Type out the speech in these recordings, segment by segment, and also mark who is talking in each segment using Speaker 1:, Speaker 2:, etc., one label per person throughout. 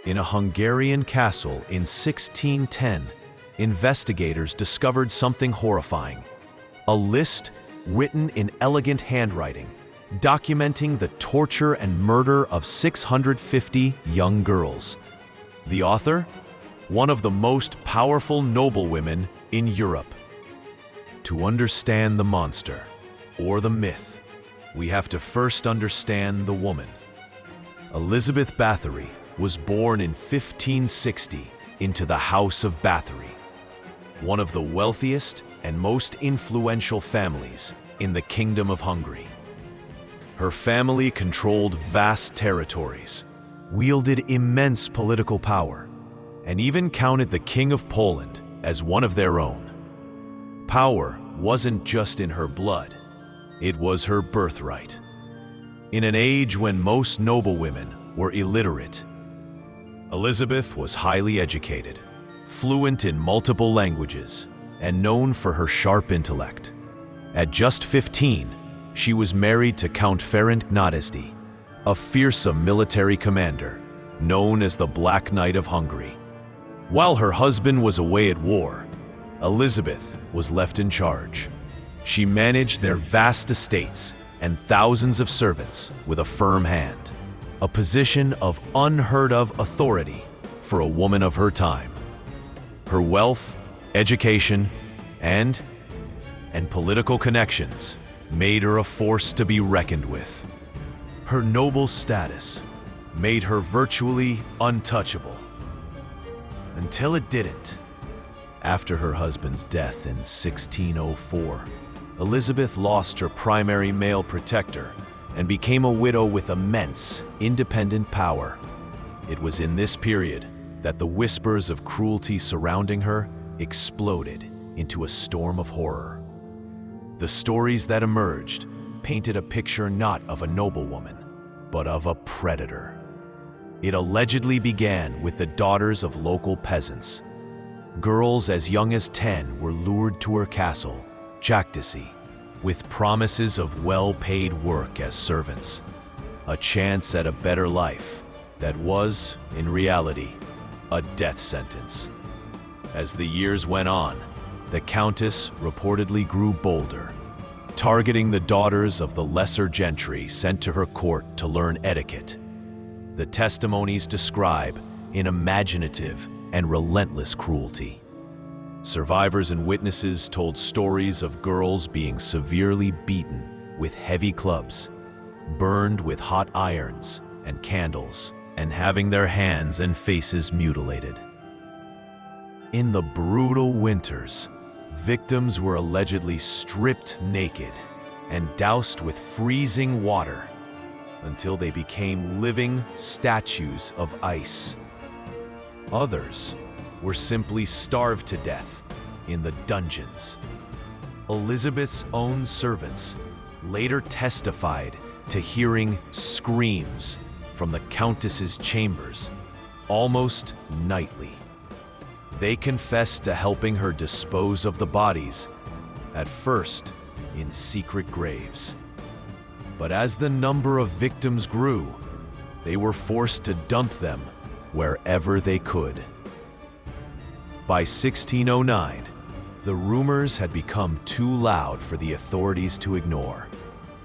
Speaker 1: In a Hungarian castle in 1610, investigators discovered something horrifying. A list written in elegant handwriting, documenting the torture and murder of 650 young girls. The author? One of the most powerful noblewomen in Europe. To understand the monster, or the myth, we have to first understand the woman. Elizabeth Báthory was born in 1560 into the House of Báthory, one of the wealthiest and most influential families in the Kingdom of Hungary. Her family controlled vast territories, wielded immense political power, and even counted the King of Poland as one of their own. Power wasn't just in her blood, it was her birthright. In an age when most noblewomen were illiterate, Elizabeth was highly educated, fluent in multiple languages, and known for her sharp intellect. At just 15, she was married to Count Confined, a fearsome military commander known as the Black Knight of Hungary. While her husband was away at war, Elizabeth was left in charge. She managed their vast estates and thousands of servants with a firm hand, a position of unheard-of authority for a woman of her time. Her wealth, education, and political connections made her a force to be reckoned with. Her noble status made her virtually untouchable. Until it didn't. After her husband's death in 1604, Elizabeth lost her primary male protector and became a widow with immense, independent power. It was in this period that the whispers of cruelty surrounding her exploded into a storm of horror. The stories that emerged painted a picture not of a noblewoman, but of a predator. It allegedly began with the daughters of local peasants. Girls as young as 10 were lured to her castle, György, with promises of well-paid work as servants, a chance at a better life that was, in reality, a death sentence. As the years went on, the Countess reportedly grew bolder, targeting the daughters of the lesser gentry sent to her court to learn etiquette. The testimonies describe an imaginative and relentless cruelty. Survivors and witnesses told stories of girls being severely beaten with heavy clubs, burned with hot irons and candles, and having their hands and faces mutilated. In the brutal winters, victims were allegedly stripped naked and doused with freezing water until they became living statues of ice. Others were simply starved to death in the dungeons. Elizabeth's own servants later testified to hearing screams from the Countess's chambers almost nightly. They confessed to helping her dispose of the bodies, at first in secret graves. But as the number of victims grew, they were forced to dump them wherever they could. By 1609, the rumors had become too loud for the authorities to ignore,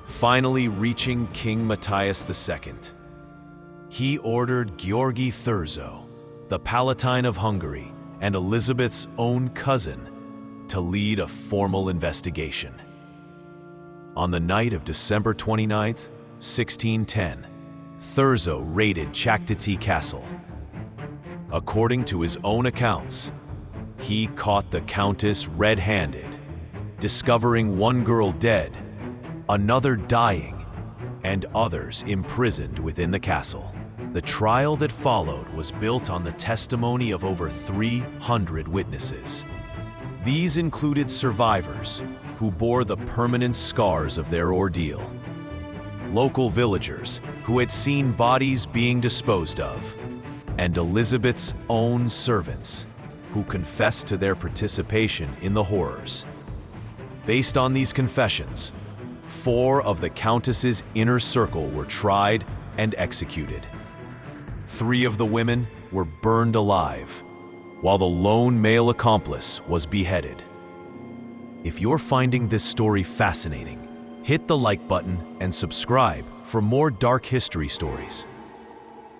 Speaker 1: finally reaching King Matthias II. He ordered György Thurzó, the Palatine of Hungary and Elizabeth's own cousin, to lead a formal investigation. On the night of December 29, 1610, Thurzó raided György Castle. According to his own accounts, he caught the Countess red-handed, discovering one girl dead, another dying, and others imprisoned within the castle. The trial that followed was built on the testimony of over 300 witnesses. These included survivors who bore the permanent scars of their ordeal, local villagers who had seen bodies being disposed of, and Elizabeth's own servants who confessed to their participation in the horrors. Based on these confessions, 4 of the Countess's inner circle were tried and executed. 3 of the women were burned alive, while the lone male accomplice was beheaded. If you're finding this story fascinating, hit the like button and subscribe for more dark history stories.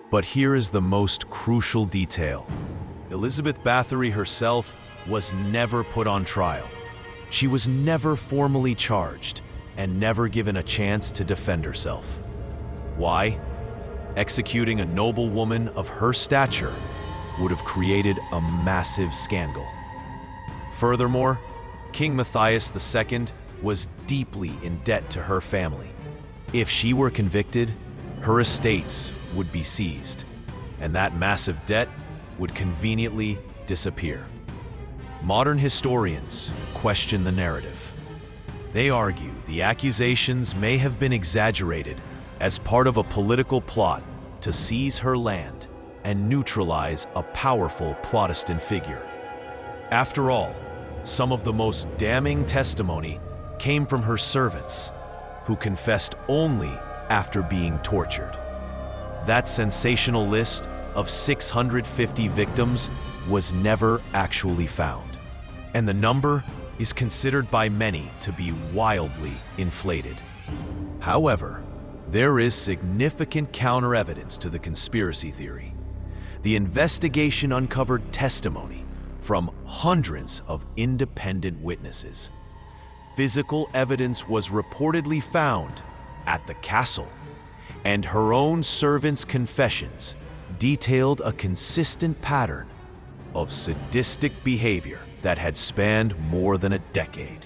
Speaker 1: But here is the most crucial detail. Elizabeth Báthory herself was never put on trial. She was never formally charged and never given a chance to defend herself. Why? Executing a noblewoman of her stature would have created a massive scandal. Furthermore, King Matthias II was deeply in debt to her family. If she were convicted, her estates would be seized, and that massive debt would conveniently disappear. Modern historians question the narrative. They argue the accusations may have been exaggerated as part of a political plot to seize her land and neutralize a powerful Protestant figure. After all, some of the most damning testimony came from her servants, who confessed only after being tortured. That sensational list of 650 victims was never actually found, and the number is considered by many to be wildly inflated. However, there is significant counter-evidence to the conspiracy theory. The investigation uncovered testimony from hundreds of independent witnesses. Physical evidence was reportedly found at the castle, and her own servants' confessions detailed a consistent pattern of sadistic behavior that had spanned more than a decade.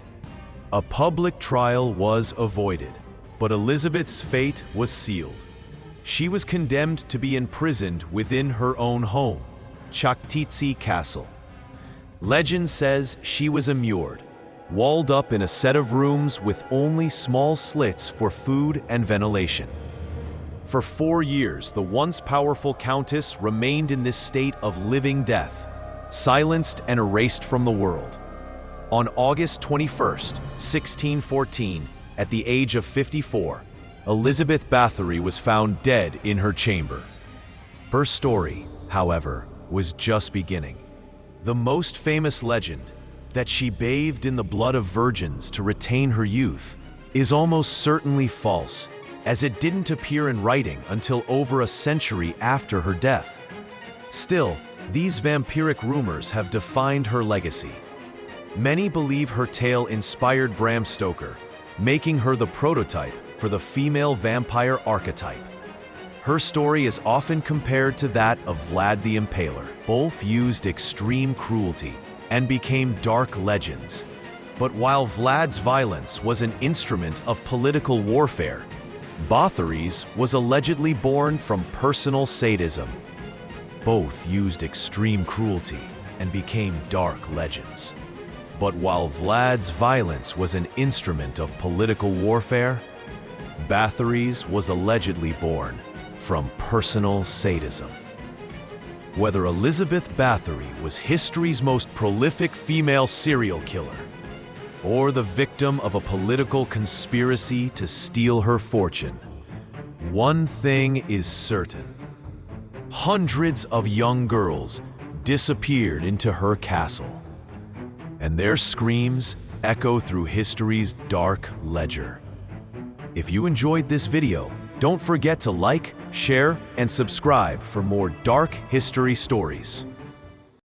Speaker 1: A public trial was avoided, but Elizabeth's fate was sealed. She was condemned to be imprisoned within her own home, Chaktici Castle. Legend says she was immured, walled up in a set of rooms with only small slits for food and ventilation. For 4 years, the once powerful countess remained in this state of living death, silenced and erased from the world. On August 21st, 1614, at the age of 54, Elizabeth Báthory was found dead in her chamber. Her story, however, was just beginning. The most famous legend, that she bathed in the blood of virgins to retain her youth, is almost certainly false, as it didn't appear in writing until over a century after her death. Still, these vampiric rumors have defined her legacy. Many believe her tale inspired Bram Stoker, making her the prototype for the female vampire archetype. Her story is often compared to that of Vlad the Impaler. Both used extreme cruelty and became dark legends. But while Vlad's violence was an instrument of political warfare, Báthory's was allegedly born from personal sadism. Both used extreme cruelty and became dark legends. But while Vlad's violence was an instrument of political warfare, Báthory's was allegedly born from personal sadism. Whether Elizabeth Báthory was history's most prolific female serial killer, or the victim of a political conspiracy to steal her fortune, one thing is certain. Hundreds of young girls disappeared into her castle, and their screams echo through history's dark ledger. If you enjoyed this video, don't forget to like, share, and subscribe for more dark history stories.